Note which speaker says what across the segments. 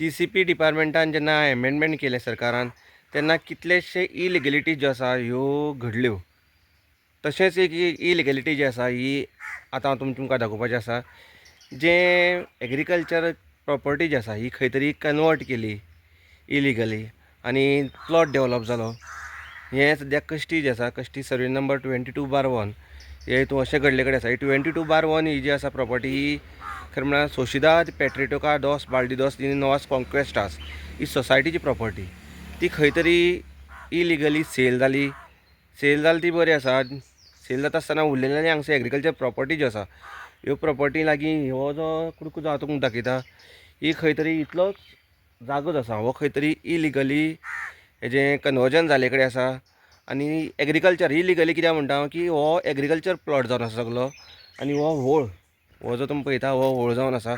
Speaker 1: TCP डिपार्टमेंटान जेन्ना amendment केले सरकारान तेन्ना कितलेशे इलिगलिटी ज्यो आसा ह्यो घडल्यो. तशेंच एक इलिगलिटी जी आसा ही आतां हांव तुमकां दाखोवपाचें आसा. जे एग्रीकल्चर प्रॉपर्टी जी आसा ही खंय तरी कन्वर्ट केली इलिगली आनी प्लॉट डेवलॉप जालो. हें सद्याक कश्टी जी आसा, कश्टी सर्वे नंबर 22/1 हे हितून अशें घडले कडेन आसा. ही 22/1 ही जी आसा प्रॉपर्टी ही खरें म्हळ्यार सोशिदाद पेट्रिटोका डॉस बाल्डिडॉस दी नोवास कॉन्क्वेस्टास ही सोसायटीची प्रॉपर्टी. ती खंय तरी इलिगली सेल जाली ती बरी आसा. सेल जाता आसतना उरलेली हांगसर एग्रीकल्चर प्रॉपर्टी ज्यो आसा ह्यो प्रॉपर्टी लागीं हो जो कुडको जो हांव तुमकां दाखयता ही खंय तरी इतलोच जागो जो आसा हो खंय तरी इलिगली हेजें कन्वर्जन जाले कडेन आसा. आनी एग्रीकल्चर इलिगली कित्याक म्हणटा हांव की हो एग्रीकल्चर प्लॉट जावन आसा सगलो. आनी हो व्होळ हो जो तुमी पळयता हो व्होळ जावन आसा.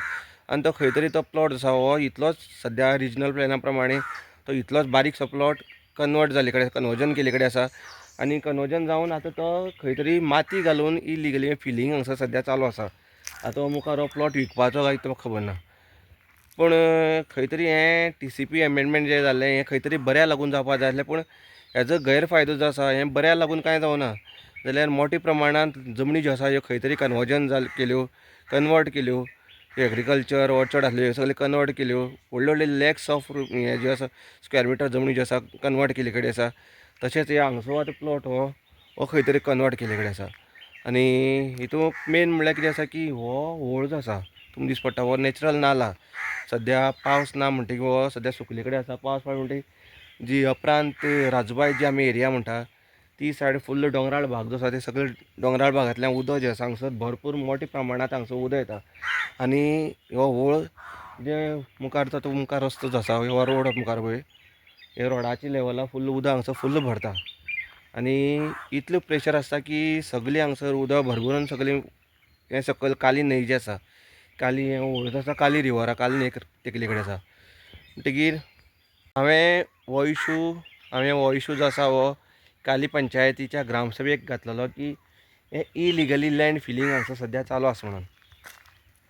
Speaker 1: आनी तो खंय तरी तो प्लॉट आसा हो इतलोच सद्या रिजनल प्लॅना प्रमाणे तो इतलोच बारीकसो प्लॉट कन्वर्ट जाले कडेन कन्वर्जन केले कडेन आसा. आनी कन्वर्जन जावन आतां तो खंय तरी माती घालून इलिगली फिलिंग हांगसर सद्या चालू आसा. आतां मुखार हो प्लॉट विकपाचो काय तो म्हाका खबर ना. पूण खंय तरी हें TCP एमेंडमेंट जें जाल्लें हें खंय तरी बऱ्या लागून जावपा जाय आसलें. पूण हेजो गैरफायदो जो आसा हें बऱ्या लागून कांय जावना. जाल्यार मोठ्या प्रमाणांत जमनी ज्यो आसा ह्यो खंय तरी कन्वर्जन केल्यो कन्वर्ट केल्यो. एग्रीकल्चर ऑर्चर्ड आसल्यो ह्यो सगळ्यो कन्वर्ट केल्यो. व्हडल्यो व्हडल्यो लॅक्स ऑफ हे ज्यो आसा स्क्वेअर मिटर जमनी ज्यो आसा कन्वर्ट केले कडेन आसा. तशेंच हे हांगसर आतां प्लॉट हो खंय तरी कन्वर्ट केले कडेन आसा. आनी हितून मेन म्हळ्यार कितें आसा की हो व्होळ जो आसा तुमकां दिसता पडटा हो नॅचरल नाला. सद्या पावस ना म्हणटकीर हो सद्या सुकले कडेन आसा. पावस पडलो म्हणटकीर जी अप्रांत राजूबाई जी आमी एरिया म्हणटा ती सायड फुल्ल दोंगराळ भाग जो आसा ते सगळे दोंगराळ भागांतल्यान उदक जें आसा हांगसर भरपूर मोठ्या प्रमाणांत हांगसर उदक येता. आनी हो व्होळ जे मुखार तो मुखार रस्तो जो आसा हो रोड मुखार पळय हे रोडाची लेवला फुल्ल उदक हांगसर फुल्ल भरता. आनी इतलें प्रेशर आसता की सगळीं हांगसर उदक भरभरून सगळीं हें सकयल काली न्हंय जी आसा काली हें व्होळ जो आसा काली रिवरा काली न्हंयक तेकले कडेन आसा. म्हणटकीर हांवें हो इशू जो आसा हो काली पंचायतीच्या ग्रामसभेक घातलेलो की हें इलिगली लँड फिलिंग हांगसर सद्या चालू आसा म्हणून.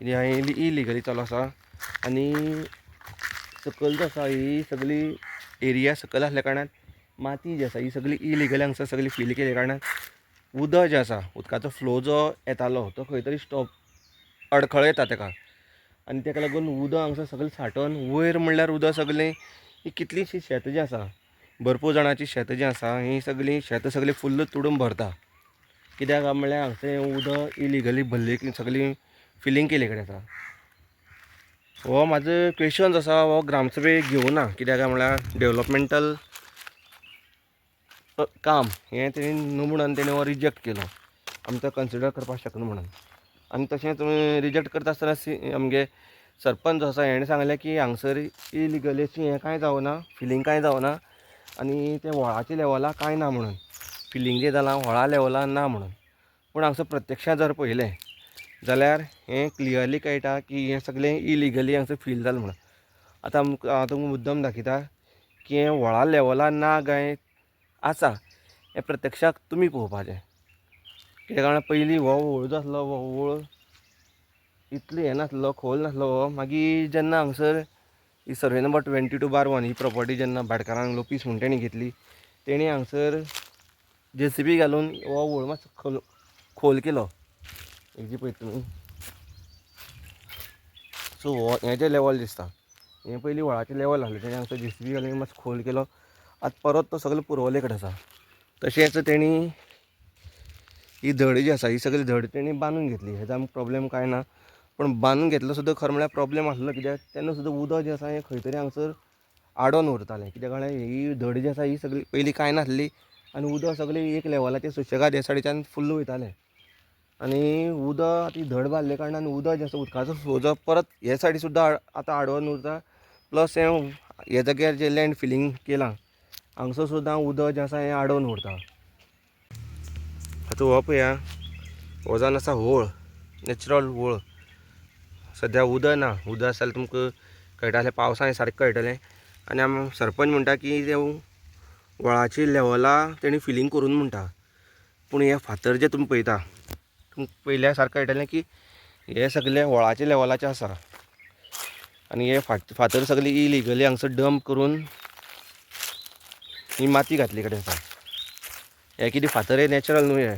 Speaker 1: कित्याक हांवें इलिगली चालू आसा. आनी सकयल जो आसा ही सगळी एरिया सकयल आसल्या कारणान माती जी आसा ही सगळी इलिगली हांगसर सगळी फील केले कारणान उदक जें आसा उदकाचो फ्लो जो येतालो तो खंय तरी स्टॉप अडखळ येता तेका. आनी तेका लागून उदक हांगसर सगळें सांठोवन वयर म्हणल्यार उदक सगळें ही कितलींशीं शेतां जीं आसा भरपूर जाणांची शेतां जीं आसा ही सगळीं शेतां सगळीं फुल्ल तुडून भरता. कित्याक म्हणल्यार हांगसर हें उदक इलिगली भरले सगळीं फिलिंग केले कडेन आसा. हो म्हाजो क्वेश्चन जो आसा हो ग्रामसभेक घेवना. कित्याक म्हळ्यार डेवलॉपमेंटल काम हें तेणी न्हू म्हणून तेणी हो रिजेक्ट केलो. आमी तो कन्सिडर करपाक शकना म्हणून. आनी तशेंच रिजेक्ट करता आसतना आमगे सरपंच जो आसा हेणें सांगलें की हांगसर इलिगली अशी हें कांय जावना फिलिंग कांय जावना. आनी तें व्होळाच्या लेवला कांय ना म्हणून फिलिंग जें जालां व्होळा लेवला ना म्हणून. पूण हांगसर प्रत्यक्षांत जर पळयलें जाल्यार हें क्लियरली कळटा की हें सगळें इलिगली हांगसर फील जालां म्हणून. आतां हांव तुमकां मुद्दम दाखयता की हें व्होळा लेवला ना काय आसा हें प्रत्यक्षाक तुमी पळोवपाचें. कित्याक लागून पयलीं हो व्होळ जो आसलो हो व्होळ इतलो हें नासलो खोल नासलो. हो मागीर जेन्ना हांगसर ही सर्वे नंबर 22/1 ही प्रॉपर्टी जेन्ना भाटकारांक लोपीस म्हूण तेणी घेतली तेणी हांगसर JCB घालून हो व्होळ मातसो खोल केलो. एक जी पळयता तुमी सो हो हें जें लेवल दिसता हें पयलीं व्होळाचें लेवल आसलें तेणी हांगसर JCB घालून मातसो खोल केलो. आतां परत तो सगळो पुरवले कडेन आसा. तशेंच तेणी ही धड जी आसा ही सगळी धड तेणी बांदून घेतली. हेजो आमकां प्रॉब्लेम कांय ना. पूण बांदून घेतलो सुद्दां खरें म्हळ्यार प्रॉब्लेम आसलो. कित्याक तेन्ना सुद्दां उदक जें आसा हें खंय तरी हांगसर आडोन उरतालें. कित्याक म्हळ्यार ही धड जी आसा ही सगळी पयलीं कांय नासली आनी उदक सगळें एक लेवलाचेर सुशेगाद हे सायडीच्यान फुल्ल वयतालें. आनी उदक ती धड बांदले कारणान उदक जें आसा उदकाचो फ्लो जो परत हे सायडी सुद्दां आतां आडोन उरता. प्लस हे जाग्यार जें लँड फिलिंग केलां हांगसर सुद्दां उदक जें आसा हें आडोन उरता. आतां हो पळया हो जावन आसा व्होळ नॅचरल व्होळ. सद्या उदक ना. उदक आसा जाल्यार तुमकां कळटालें पावसान हें सारकें कळटलें. आनी सरपंच म्हणटा की ते व्होळाची लेवला तेणी फिलिंग करून म्हणटा. पूण हे फातर जे तुमी पळयता तुमकां पयल्यार सारकें कळटलें की हे सगळे व्होळाच्या लेवलाचें आसा. आणि हे फातर सगळी इलिगली हांगसर डंप करून ही माती घातली कडेन आसा. हे कितें फातर हे नॅचरल न्हू हे.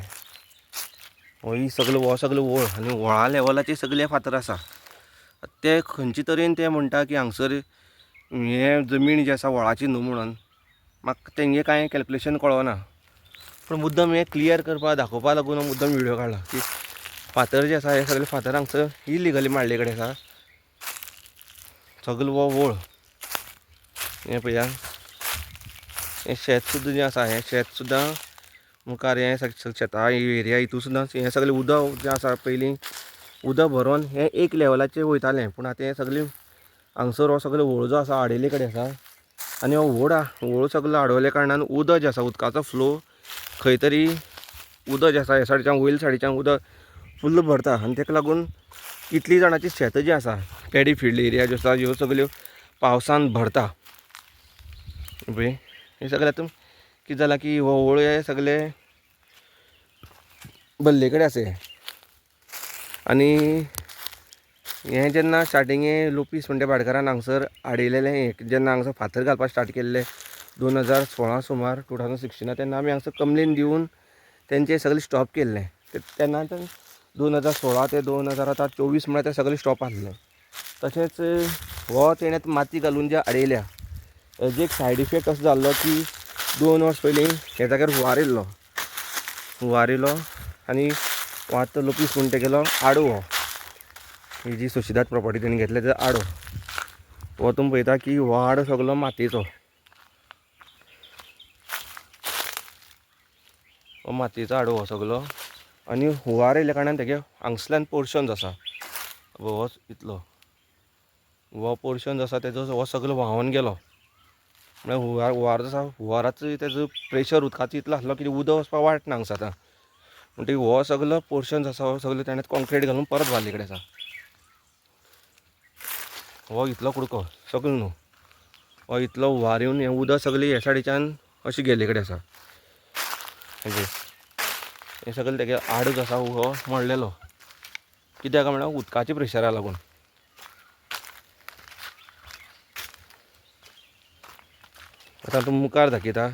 Speaker 1: ही सगळो हो सगळो वळ आनी व्हळा लेवलाचे सगळे फातर आसा. ते खंयचे तरेन ते म्हणटा की हांगसर हे जमीन जी आसा व्हळाची न्हू म्हणून. म्हाका तेंगे कांय कॅल्क्युलेशन कळना. पूण मुद्दम हे क्लियर करपाक दाखोवपा लागून मुद्दम व्हिडिओ काडला की फातर जे आसा हे सगळे फातर हांगसर इलिगली मारले कडेन आसा. सगळो हो वळ हे पळया. हे शेत सुद्दां जें आसा हे शेत सुद्दां मुखार हे शेता एरिया हितून सुद्दां हे सगळें उदक जें आसा पयलीं उदक भरोन हे एक लेवलाचेर वयतालें. पूण आतां हे सगळें हांगसर हो सगळो व्हळ जो आसा आडयले कडेन आसा. आनी हो व्हळ सगळो आडवल्या कारणान उदक जें आसा उदकाचो फ्लो खंय तरी उदक जें आसा ह्या सायडीच्यान वयल्या सायडीच्यान उदक फुल्ल भरता. आनी ताका लागून कितलीं जाणांची शेतां जीं आसा पॅडी फिल्ड एरिया ज्यो आसा ह्यो सगळ्यो पावसान भरता. पळय हे सगळें आतां कितें जालां की हो व्हळ हे सगळे भरले कडेन आसा. आनी हें जेन्ना स्टार्टींग लोपी सुंडे भाटकारान हांगसर आडयलेलें जेन्ना हांगसर फातर घालपाक स्टार्ट केल्ले 2016 सुमार 2016 तेन्ना आमी हांगसर कंप्लेन दिवन तेंचे सगळें स्टॉप केल्लें. तेन्ना 2016 ते 2024 म्हळ्यार ते सगळें स्टॉप आसलें. तशेंच हो तेणें माती घालून जे आडयल्या हेजो एक सायड इफेक्ट असो जाल्लो की 2 वर्स पयलीं ह्या जाग्यार हुंवार येयल्लो आनी आतां लोपीस म्हणटा गेलो आडो. हो ही जी सुशिदात प्रॉपर्टी तेणी घेतल्या तेजो आडो. हो तुमी पळयता की हो आडो सगळो मातयेचो. हो मातयेचो आडो हो सगळो. आनी हुंवार येयल्या कारणान तेगे हांगसल्यान पोर्शन आसा हो इतलो हो पोर्शन जो आसा तेजो हो सगळो व्हांवून गेलो. म्हळ्यार हुंवार जो आसा हुंवाराचो तेजो प्रेशर उदकाचो इतलो आसलो की उदक वचपाक वाट ना हांगसर आतां. म्हणटकीर हो सगळो पोर्शन जो आसा हो सगळो ताणें कॉन्क्रीट घालून परत बांदले कडेन आसा. हो इतलो कुडको सगळो न्हू. हो इतलो हुंवार येवन हें उदक सगळें ह्या सायडीच्यान अशें गेल्ले कडेन आसा. हे सगळें तेगे आडो जो आसा हो मोडलेलो. कित्याक म्हळ्यार उदकाच्या प्रेशरा लागून. आतां तुमकां मुखार दाखयता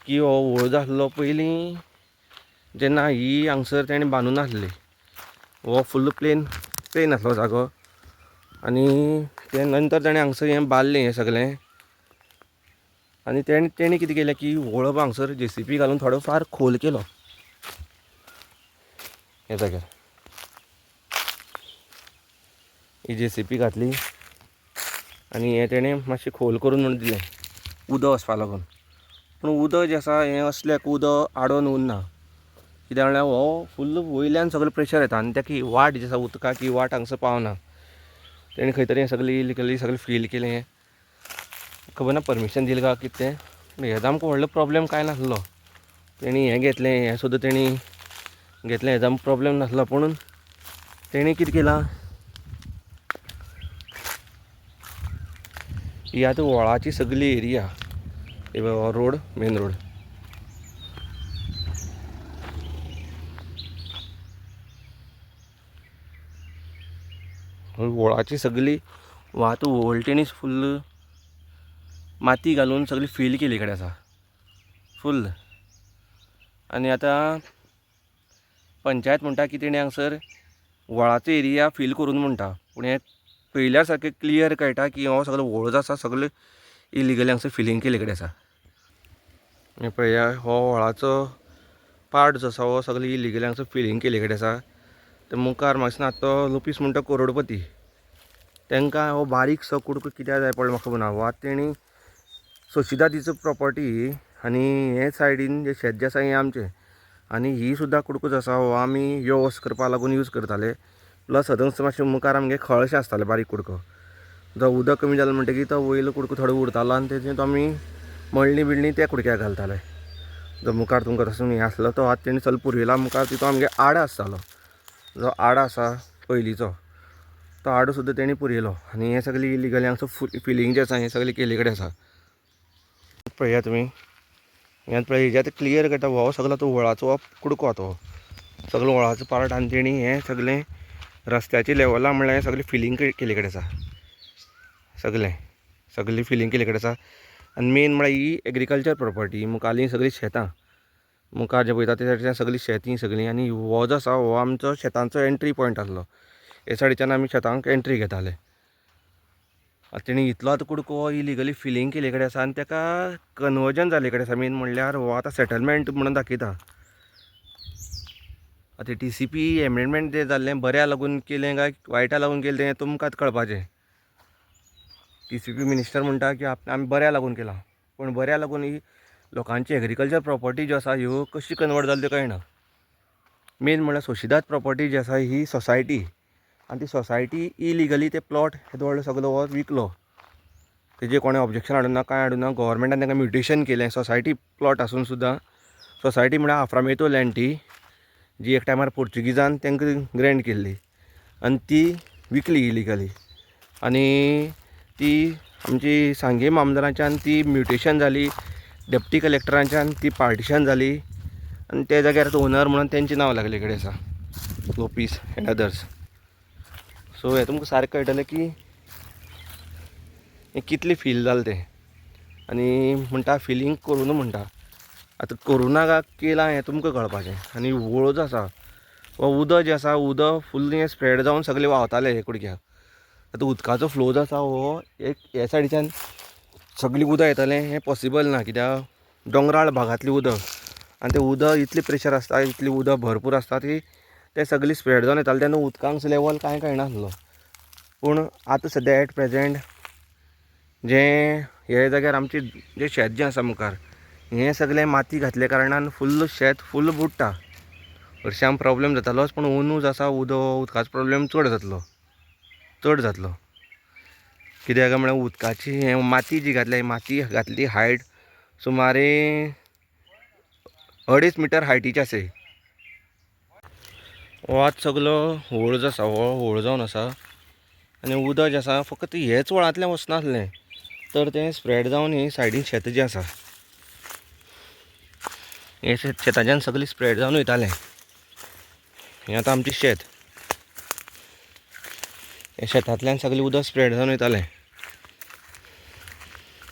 Speaker 1: की हो व्हळ जो आसलो पयलीं जेन्ना ही हांगसर तेणें बांदून नासली. हो फुल्ल प्लेन आसलो जागो. आनी ते नंतर ताणें हांगसर हें बांदलें हें सगळें. आनी तेणी कितें केलें की व्हळ हांगसर JCB घालून थोडो फार खोल केलो ह्या जाग्यार. ही JCB घातली आनी हें तेणें मातशें खोल करून म्हण दिलें उदक वचपाक लागून. पूण उदक जें आसा हें असल्याक उदक आडोन उरना. कित्याक म्हळ्यार हो फुल्ल वयल्यान सगळो प्रेशर येता आनी ताका वाट जी आसा उदकाक ही वाट हांगसर पावना. तेणें खंय तरी हें सगळें इलिगली सगळें फील केलें. हें खबर ना परमिशन दिलें काय कितें तें. हेजो आमकां व्हडलो प्रॉब्लेम कांय नासलो. तेणी हें घेतलें हें सुद्दां तेणी घेतलें हेजो आमकां प्रॉब्लेम नासलो. पूण तेणी कितें केलां ही आतां व्हळाची सगळी एरिया हो रोड मेन रोड व्हळाची सगळी वाहत वोल्टेनीच फुल्ल माती घालून सगळी फील केली कडेन आसा फुल्ल. आनी आतां पंचायत म्हणटा की तेणी हांगसर व्हळाचो एरिया फील करून म्हणटा. पूण हें पयल्यार सारकें क्लियर कळटा की हो सगळो व्हळ जो आसा सगळो इलिगली हांगसर फिलींग केले कडेन आसा. हे पळया हो व्हळाचो पार्ट जो आसा हो सगळो इलिगली हांगसर फिलींग केले कडेन आसा. ते मुखार म्हाका दिसता आतां लोपीस म्हणटा करोडपती तांकां हो बारीकसो कुडको कित्याक जाय पडलो म्हाका खबर ना. हो आतां तेणी सोशिदातीचो प्रॉपर्टी आनी हे सायडीन जे शेत जे आसा हें आमचें. आनी ही सुद्दां कुडको जो आसा हो आमी यो वस करपा लागून यूज करताले. प्लस सदनस मातशें मुखार आमगे खळशें आसतालें बारीक कुडको. जो उदक कमी जालें म्हणटकीर तो वयलो कुडको थोडो उरतालो आनी तेजें तो आमी मळणी बिळणी त्या कुडक्याक घालताले. जो मुखार तुमकां तसो हें आसलो तो आतां तेणी चल पुरयला मुखार तितून आमगे आडो आसतालो. जो आडो आसा पयलींचो तो आडो सुद्दां तेणी पुरयलो. आनी हें सगळें इलिगली हांगसर फिलींग जें आसा हें सगळें केले कडेन आसा. पळया तुमी हें पळय हेजें आतां क्लियर कळटा हो सगळो तो व्हळाचो कुडको तो सगळो व्हळाचो पार्ट. आनी तेणी हें सगळें रस्त्याच्या लेवला म्हळ्यार हें सगळें फिलींग केले कडेन आसा. सगळी फिलिंग केले कडेन आसा. आनी मेन म्हळ्यार ही एग्रीकल्चर प्रॉपर्टी, मुखारली सगळी शेतां, मुखार जे पळयता ते सायडीच्यान सगळी शेती सगळी. आनी हो जो आसा हो आमचो शेतांचो एंट्री पॉयंट आसलो. हे सायडीच्यान आमी शेतांक एंट्री घेताले. तेणी इतलो आतां कुडको हो इलिगली फिलिंग केले कडेन आसा आनी ताका कन्वर्जन जाले कडेन आसा. मेन म्हणल्यार हो आतां सेटलमेंट म्हणून दाखयता. आतां TCP एमेंडमेंट जें जाल्लें बऱ्या लागून केलें काय वायटा लागून केलें तें तुमकांच कळपाचें. TCP मिनिस्टर म्हणटा की आमी बऱ्या लागून केलां, पूण बऱ्या लागून ही लोकांची एग्रीकल्चर प्रॉपर्टी ज्यो आसा ह्यो कशी कन्वर्ट जाल्यो त्यो कळना. मेन म्हणल्यार सोशिदाद प्रॉपर्टी जी आसा ही सोसायटी, आनी ती सोसायटी इलिगली ते प्लॉट येदो व्हडलो सगळो हो विकलो. तेजेर कोणें ऑब्जेक्शन हाडूं ना, कांय हाडूं ना. गव्हर्मेंटान तांकां म्युटेशन केलें. सोसायटी प्लॉट आसून सुद्दां सोसायटी म्हळ्यार आफ्रामेतो लँड ती, जी एक टायमार पोर्चुगिजान तांकां ग्रँट केल्ली आनी ती विकली इलिगली. आनी ती आमची सांगे मामदाराच्यान ती म्युटेशन जाली, डेप्टी कलेक्टराच्यान ती पार्टिशन जाली आनी त्या जाग्यार ओनर म्हणून तेंचें नांव लागले कडेन आसा, लोपीस एंड अदर्स. सो हें तुमकां सारकें कळटलें की हें कितलें फील जालें तें. आनी म्हणटा फिलींग करून म्हणटा. आतां कोरोना केलां हें तुमकां कळपाचें. आनी व्हळ जो आसा वो उदक जें आसा उदक फुल्ल हें स्प्रेड जावन सगळें व्हांवतालें हे कुडक्याक. आतां उदकाचो फ्लो जो आसा हो एक हे सायडीच्यान सगळीं उदक येतलें हें पॉसिबल ना, कित्याक दोंगराळ भागांतलें उदक आनी तें उदक इतलें प्रेशर आसता, इतलें उदक भरपूर आसता की तें सगळें स्प्रेड जावन येतालें. तेन्ना उदकांचो लेवल कांय कळनासलो. पूण आतां सद्या एट प्रेजेंट जें हे जाग्यार आमचें जें शेत जें आसा मुखार हें सगळें माती घातले कारणान फुल्ल शेत फुल्ल बुडटा. हरशीं आमकां प्रॉब्लेम जातालोच, पूण अंदूच आसा उदकाचो प्रॉब्लेम चड जातलो. कित्याक म्हळ्यार उदकाची हें माती जी घातल्या, माती घातली हायट सुमारे 2.5 मीटर हायटीची आसा. हो आतां सगळो व्हळ जो आसा हो व्हळ जावन आसा. आनी उदक जें आसा फकत हेच व्हळांतल्यान वचनासलें, तर तें स्प्रेड जावन ही सायडीन शेतां जीं आसा हे शेताच्यान सगळें स्प्रेड जावन वयतालें. हें आतां आमचें शेत, हे शेतांतल्यान सगळें उदक स्प्रेड जावन वयतालें.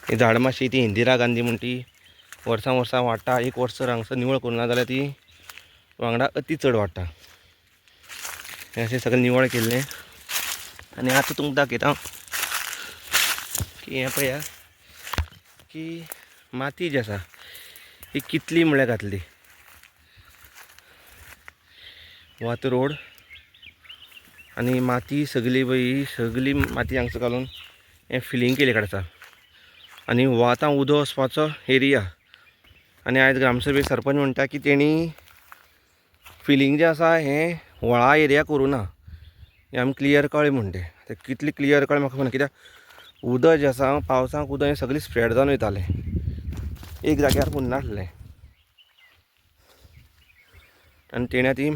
Speaker 1: ही झाडां मातशी ती इंदिरा गांधी म्हण ती वर्सां वाडटा. एक वर्स जर हांगसर निवळ करूं ना जाल्यार ती वांगडा अती चड वाडटा. हें अशें सगळें निवळ केल्लें. आनी आतां तुमकां दाखयता की हें पळया की माती जी आसा ही कितली म्हळ्यार घातली. हो आतां रोड आनी माती सगळी माती हांगसर घालून हें फिलिंग केले कडेन आसा. आनी हो आतां उदक वचपाचो एरिया. आनी आयज ग्रामसभेक सरपंच म्हणटा की तेणी फिलिंग जें आसा हें व्हळा एरिया करूं ना, हें आमी क्लियर कळ्ळें म्हणटे. तें कितलें क्लियर कळ्ळें म्हाका खबर ना, कित्याक उदक जें आसा पावसाक उदक हें सगळें स्प्रेड जावन वयतालें, एक जाग्यार उरनासलें. आनी तेणी ती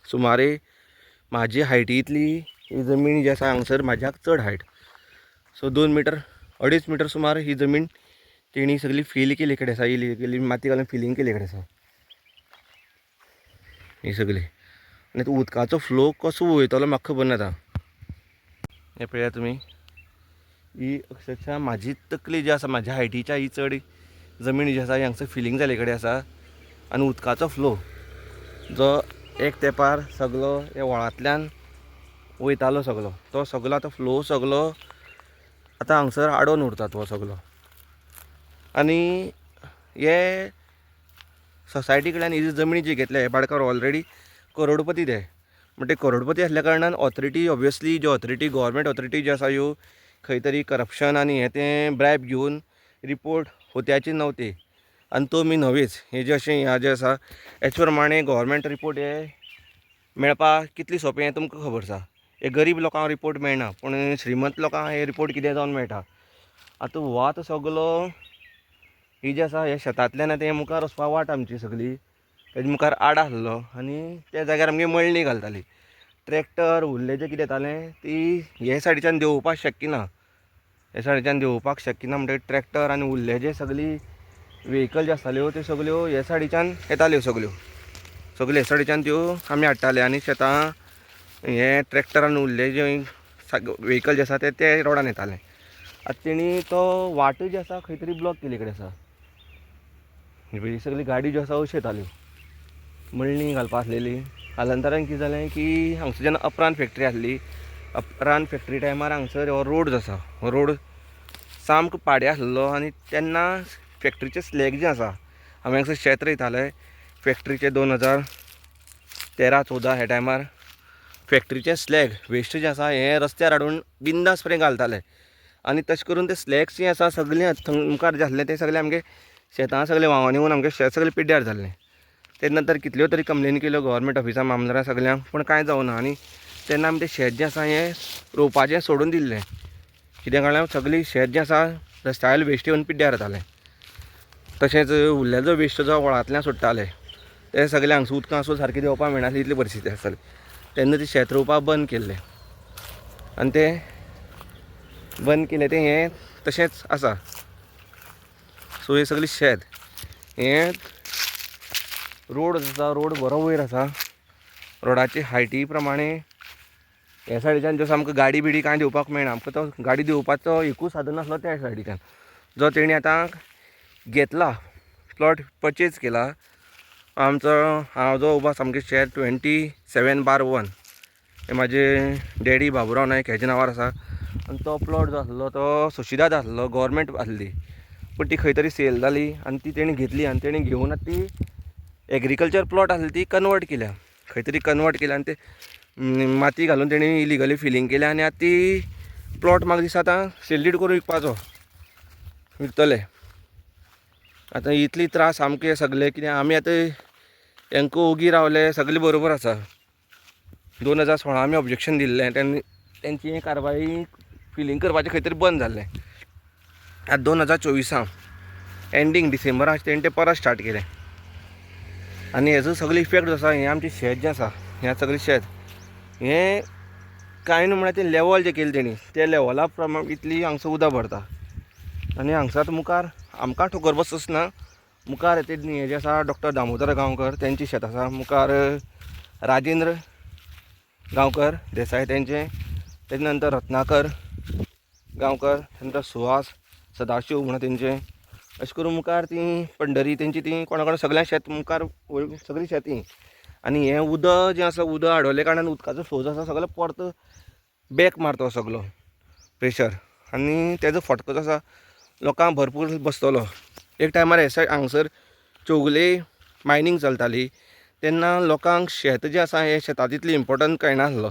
Speaker 1: सुमारे म्हाजी हायटी इतली ही जमीन जी आसा हांगसर म्हाज्याक चड हायट. सो 2.5 मीटर सुमार ही जमीन तेणी सगळी फील केली कडेन आसा, इलिगली माती घालून फिलिंग केले कडेन आसा ही सगळी. आनी उदकाचो फ्लो कसो वयतलो म्हाका खबर ना आतां. हें पळया तुमी, ही अक्षरशा म्हाजी तकली जी आसा म्हाज्या हायटीच्या ही चड जमीन जी आसा ही हांगसर फिलिंग जाले कडेन आसा. आनी उदकाचो फ्लो जो एक तेंपार सगळो हे व्हळांतल्यान वयतालो सगळो, तो सगळो आतां फ्लो सगळो आतां हांगसर आडोन उरता तो सगळो. आनी हे सोसायटी कडल्यान ही जी जमीन जी घेतल्या हे भाटकार ऑलरेडी करोडपती ते. म्हणट ते करोडपती आसल्या कारणान ऑथॉरिटी ऑब्वियसली ज्यो ऑथॉरिटी गव्हर्मेंट ऑथॉरिटी ज्यो आसा ह्यो खंय तरी करप्शन आनी हें तें ब्रायब घेवन रिपोर्ट होत्याचे नव्हते आनी तो मी नव्हेच. हे जे अशें ह्या जें आसा हेचे प्रमाणे गव्हर्मेंट रिपोर्ट हे मेळपाक कितलें सोंपें हें तुमकां खबर आसा. हे गरीब लोकांक रिपोर्ट मेळना, पूण श्रीमंत लोकांक हे रिपोर्ट कितें जावन मेळटा. आतां हो आतां सगळो ही जी आसा हे शेतांतल्यान आतां हें मुखार वचपा वाट आमची सगळी तेजे मुखार आड आसलो आनी त्या जाग्यार आमगे मळणी घालताली. ट्रॅक्टर उरलें जें कितें येतालें ती हे सायडीच्यान देंवोवपाक शक्य ना. हे सायडीच्यान देंवोवपाक शक्य ना म्हणटकीर ट्रॅक्टर आनी उरले जे सगळी व्हेकल ज्यो आसताल्यो त्यो सगळ्यो हे सायडीच्यान येताल्यो सगळ्यो हे सायडीच्यान त्यो आमी हाडटाले. आनी शेतां हे ट्रॅक्टरान उरले जे व्हेकल जे आसा ते रोडान येताले. आतां तेणी तो वाट जी आसा खंय तरी ब्लॉक केले कडेन आसा. ही सगळी गाडी ज्यो आसा अश्यो येताल्यो मळणी घालपा आसलेली. कालांतरान कितें जालें की हांगसर जेन्ना अपरान फॅक्ट्री आसली, अपरान फॅक्ट्री टायमार हांगसर हो रोड जो आसा हो रोड सामको पाडे आसलेलो. आनी तेन्ना फॅक्ट्रीचे स्लॅग जे आसा, हांवें हांगसर शेत रोयताले फॅक्ट्रीचे 2013-14 ह्या टायमार फॅक्ट्रीचे स्लॅग वेस्ट जे आसा हे रस्त्यार हाडून बिंदासपणे घालताले. आनी तशें करून ते स्लॅग्स जे आसा सगळें मुखार जे आसले ते सगळे आमगे शेतां सगळें व्हांवोन येवन आमगे शेत सगळें पिड्ड्यार जाल्लें. तेजे नंतर कितल्यो तरी कंप्लेन केल्यो गव्हर्मेंट ऑफिसां मामलारा सगळ्यांक, पूण कांय जावना. आनी तेन्ना आमी तें शेत जें आसा हें रोवपाचें सोडून दिल्लें. कित्याक म्हळ्यार सगळी शेत जें आसा रस्त्या वयलें वेस्ट येवन पिड्ड्यार जातालें. तशेंच उरलेलो जो वेस्ट जो व्हाळांतल्यान सोडटाले ते सगळे हांगसर उदकां वचून सारकें देंवपाक मेळनासली इतली परिस्थिती आसताली. तेन्ना ते शेत रोवपाक बंद केल्लें. आनी तें बंद केलें तें हें तशेंच आसा. सो हें सगळें शेत हें रोड आसा, रोड बरो वयर आसा. रोडाची हायटी प्रमाणे ह्या सायडीच्यान जसो आमकां गाडी बिडी कांय देवपाक मेळना. आमकां तो गाडी देवपाचो एकूच साधन आसलो त्या सायडीच्यान, जो तेणी आतां घेतला, प्लॉट परचेज केला. हांव जो उबो आसा सामकें शेत 27/1 हे म्हाजे डॅडी बाबुराव नायक हेज्या नांवार आसा. आनी तो प्लॉट जो आसलो तो सुशिदाद आसलो, गव्हर्मेंट आसली, पूण ती खंय तरी सेल जाली आनी ती तेणी घेतली. आनी तेणी घेवन आतां ती एग्रीकल्चर प्लॉट आसली ती कन्वर्ट केल्या, खंय तरी कन्वर्ट केल्या. आनी ते माती घालून तेणी इलिगली फिलींग केल्या. आनी आतां ती प्लॉट म्हाका दिसता आतां सेल्यूट करून विकतले. आतां इतली त्रास सामके सगळे, कित्याक आमी आतां हांकां ओगी रावले सगळे बरोबर आसा. 2016 आमी ऑब्जेक्शन दिल्लें, तेंची हें कारवाई फिलींग करपाचें खंय तरी बंद जाल्लें. आतां 2024 एंडींग डिसेंबराक तेणी तें परत स्टार्ट केलें. आनी हेजो सगळो इफेक्ट जो आसा हें आमचें शेत जें आसा हें सगळें शेत हें कांय न्हू म्हळ्यार तें लेवल जें केलें तेणी त्या लेवला प्रमाण इतली हांगसर उदक भरता. आनी हांगसर आतां मुखार आमकां ठोकर बसना. मुखार तें जें आसा डॉक्टर दामोदर गांवकर तेंचें शेत आसा. मुखार राजेंद्र गांवकर देसाय तेंचें, तेजे नंतर रत्नाकर गांवकर, तेजे नंतर सुहास सदाशिव म्हणून तेंचें. अशें करून मुखार ती पंढरी तेंची ती कोणा सगळ्यां शेत मुखार सगळीं शेतीं. आनी हें उदक जें आसा उदक आडवले कारणान उदकाचो फ्लो जो आसा सगळो परत बॅक मारता सगळो प्रेशर. आनी तेजो फटको जो आसा लोकांक भरपूर बसतलो. एक टायमार हांगसर चौगुले मायनींग चलताली तेन्ना लोकांक शेत जें आसा हें शेतां तितली इम्पोर्टंट कळनासलो.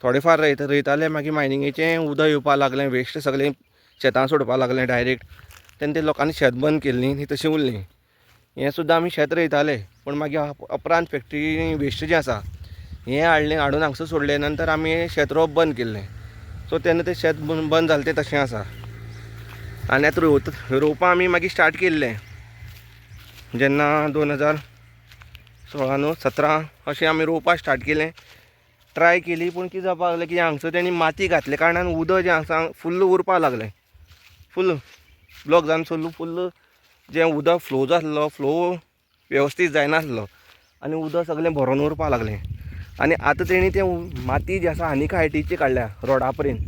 Speaker 1: थोडे फार रोयताले, मागीर मायनिंगेचें उदक येवपाक लागलें, वेस्ट सगळें शेतां सोडपाक लागलें डायरेक्ट. तेन्ना ते लोकांनी शेत बंद केल्लीं, ती तशीं उरलीं. हें सुद्दां आमी शेत रोयताले, पूण मागीर अपरांत फॅक्ट्री वेस्ट जें आसा हें हाडून हांगसर सोडलें. नंतर आमी शेत रोवप बंद केल्लें. सो तेन्ना तें शेत बंद जालें तें तशें आसा. आनी आतां रोवपाक आमी मागीर स्टार्ट केल्लें जेन्ना 2016 न्हू 17 अशें आमी रोवपाक स्टार्ट केलें. ट्राय केली, पूण कितें जावपाक लागलें की हांगसर तेणी माती घातले कारणान उदक जें आसा फुल्ल उरपाक लागलें. फुल्ल ब्लॉक जावन फुल्ल जें उदक फ्लो जो आसलो फ्लो वेवस्थीत जायनासलो आनी उदक सगळें भरोन उरपाक लागलें. आनी आतां तेणी तें माती जी आसा आनीक हायटीची काडल्या रोडा पर्यंत.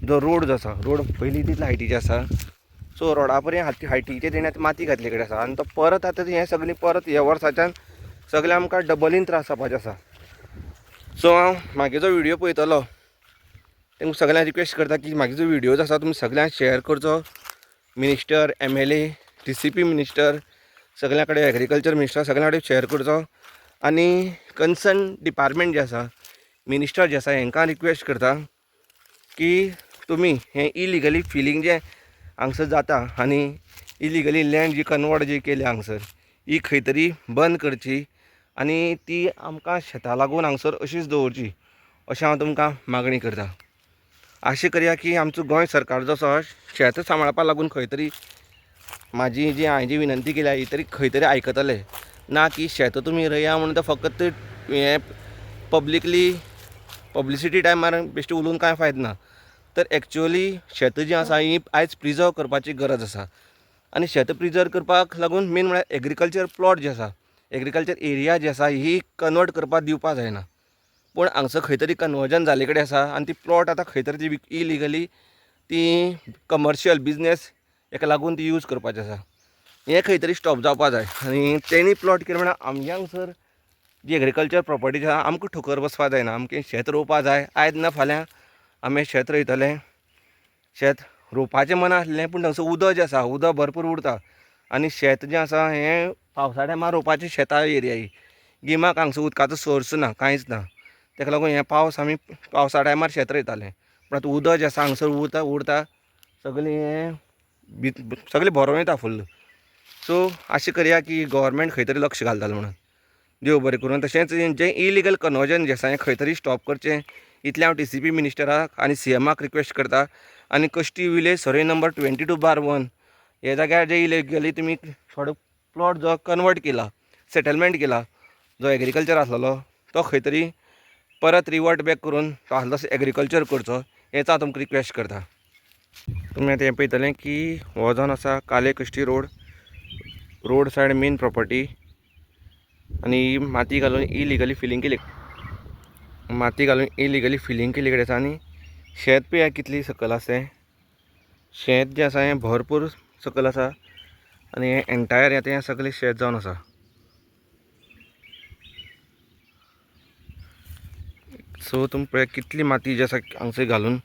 Speaker 1: जो रोड जो आसा रोड पयलीं तितलो हायटीचे आसा, सो रोडा पर्यंत हायटीचे तेणी आतां माती घातले कडेन आसा. आनी तो परत आतां हें सगळें परत ह्या वर्साच्यान सगळें आमकां डबलीन त्रास जावपाचें आसा. सो हांव म्हागे जो व्हिडियो पळयतलो तेंकां सगळ्यांक रिक्वेस्ट करता की म्हागे जो व्हिडियो जो आसा तुमी सगळ्यांक शेअर करचो. मिनिस्टर, MLA, DCP मिनिस्टर, सगळ्यां कडेन एग्रीकल्चर मिनिस्टर सगळ्यां कडेन शेअर करचो. आनी कन्सर्न डिपार्टमेंट जे आसा, मिनिस्टर जे आसा हांकां रिक्वेस्ट करता की तुमी हें इलिगली फिलींग जें हांगसर जाता आनी इलिगली लँड जी कन्वर्ट जी केल्या हांगसर ही खंय तरी बंद करची आनी ती आमकां शेतां लागून हांगसर अशीच दवरची अशें हांव तुमकां मागणी करतां. आशा करया की आमचो गोंय सरकार जो आसा शेत सांबाळपाक लागून खंय तरी म्हाजी जी हांवें जी विनंती केल्या ही तरी खंय तरी आयकतले. ना की शेत तुमी रोया म्हणून तो फकत हें पब्लिसिटी टायमार बेश्टी उलोवन कांय फायदो ना. तर एक्च्युअली शेत जी आसा ही आयज प्रिजर्व करपाची गरज आसा. आनी शेत प्रिजर्व करपाक लागून मेन म्हळ्यार एग्रीकल्चर प्लॉट जे आसा, एग्रीकल्चर एरिया जी आसा ही कन्वर्ट करपाक दिवपाक जायना. पूण हांगसर खंय तरी कन्वर्जन जाले कडेन आसा आनी ती प्लॉट आतां खंय तरी ती इलिगली ती कमर्शियल बिजनेस हेका लागून ती यूज करपाचें आसा. हें खंय तरी स्टॉप जावपा जाय. आनी तेणी प्लॉट केलें म्हळ्यार आमगे हांगसर जी एग्रीकल्चर प्रॉपर्टीज आसा आमकां ठोकर बसपा जायना. आमचें शेत रोवपा जाय. आयज ना फाल्यां आमी शेत रोयतले. शेत रोवपाचें मना आसलें पूण थंयसर उदक जें आसा उदक भरपूर उरता. आनी शेत जें आसा हें पावसा टायमार रोवपाचें शेतां एरिया ही गिमाक हांगसर उदकाचो सोर्स ना, कांयच ना. तेका लागून हें आमी पावसा टायमार शेत रोयताले. पूण आतां उदक जें आसा हांगसर उरता सगळें हें सगळें भरोन वयता फुल्ल. सो अशें करया की गव्हर्मेंट खंय तरी लक्ष घालतलो म्हणून. देव बरें करून. तशेंच जें इलिगल कन्वर्जन जें आसा हें खंय तरी स्टॉप करचें इतलें हांव TCP मिनिस्टराक आनी CMाक रिक्वेस्ट करता. आनी कश्टी विलेज सर्वे नंबर 22/1 हे जाग्यार जे इलिगली तुमी थोडो प्लॉट जो कन्वर्ट केला, सेटलमेंट केला, जो एग्रीकल्चर आसलेलो तो खंय तरी परत रिवर्ट बॅक करून तो आसलो तसो एग्रीकल्चर करचो हेच हांव तुमकां रिक्वेस्ट करता. तुमी आतां हें पळयतलें की हो जावन आसा काले कश्टी रोड सायड मेन प्रॉपर्टी. आनी माती घालून इलिगली फिलिंग केली कडेन आसा. आनी शेत पळया कितली सकयल आसा तें. शेत जें आसा हें भरपूर सकयल आसा. आनी हें एंटायर हें सगळें शेत जावन आसा. सो तुमी पळय कितली माती जी आसा हांगसर घालून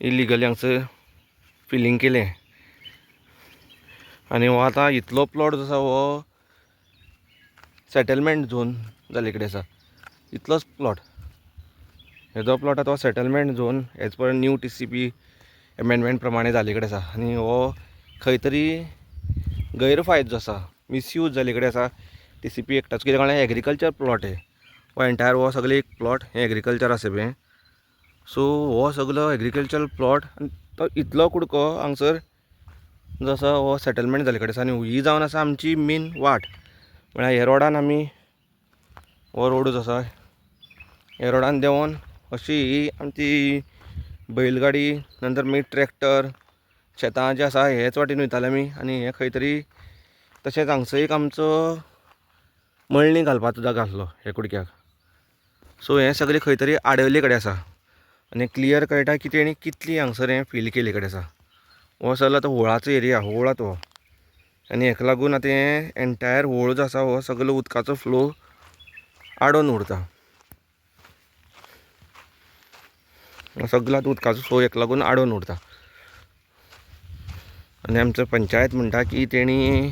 Speaker 1: इलिगली हांगसर फिलिंग केलें. आनी हो आतां इतलो प्लॉट जो आसा हो सेटलमेंट झोन जाल्ले कडेन आसा. इतलोच प्लॉट हेजो प्लॉट आतां settlement zone as per new TCP amendment प्रमाणे जाल्ले कडेन आसा. आनी हो खंय तरी गैरफायदो जो आसा मिसयूज जाल्ले कडेन आसा TCP एक्टाचो. कित्याक म्हळ्यार एग्रीकल्चर प्लॉट हो एंटायर हो सगळें एक प्लॉट हें एग्रीकल्चर आसा पळय. सो हो सगळो एग्रीकल्चर प्लॉट तो इतलो कुडको हांगसर जो आसा हो सेटलमेंट जाल्ले कडेन आसा. आनी ही जावन आसा आमची मेन वाट. म्हळ्यार हे रोडान आमी हो रोड जो आसा हे रोडान देंवोन अशी ही आमची बैलगाडी नंतर मागीर ट्रॅक्टर शेतां जें आसा हेच वाटेन वयताले आमी. आनी हें खंय तरी तशेंच हांगसर एक आमचो मळणी घालपाचो जागो आसलो हे कुडक्याक. सो हें सगळें खंय तरी आडवले कडेन आसा. आनी क्लियर कळटा की तेणी कितली हांगसर हें फील केले कडेन आसा. हो सगळो आतां होळाचो एरिया होळात हो. आनी हेका लागून आतां हें एंटायर होळ जो आसा हो सगळो उदकाचो फ्लो आडोवन उरता. सगळो आतां उदकाचो फ्लो हेका लागून आडोवन उरता. आनी आमचो पंचायत म्हणटा की तेणी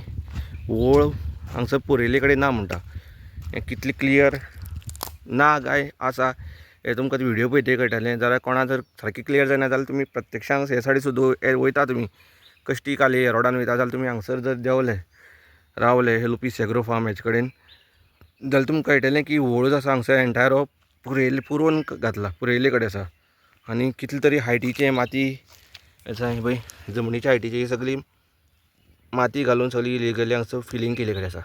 Speaker 1: होळ हांगसर पुरयल्ले कडेन ना म्हणटा. हें कितलें क्लियर ना काय आसा हें तुमकां व्हिडियो पळयतकीर कळटलें. जाल्यार कोणा जर सारकें क्लियर जायना जाल्यार तुमी प्रत्यक्षान हे सायडी सुद्दां वयता तुमी कश्टी काले रोडान वयता जाल्यार तुमी हांगसर जर देंवले रावले हे लुपीस एग्रो फार्म हेचे कडेन जाल्यार तुमकां कळटलें की होळ जो आसा हांगसर एंटायर हो पुरोवन घातला पुरयल्ले कडेन आसा. आनी कितले तरी हायटीचे माती आसा पळय जमनीच्या हायटीची सगळी माती घालून सगळी इलिगली हांगसर फिलिंग केले कडेन आसा.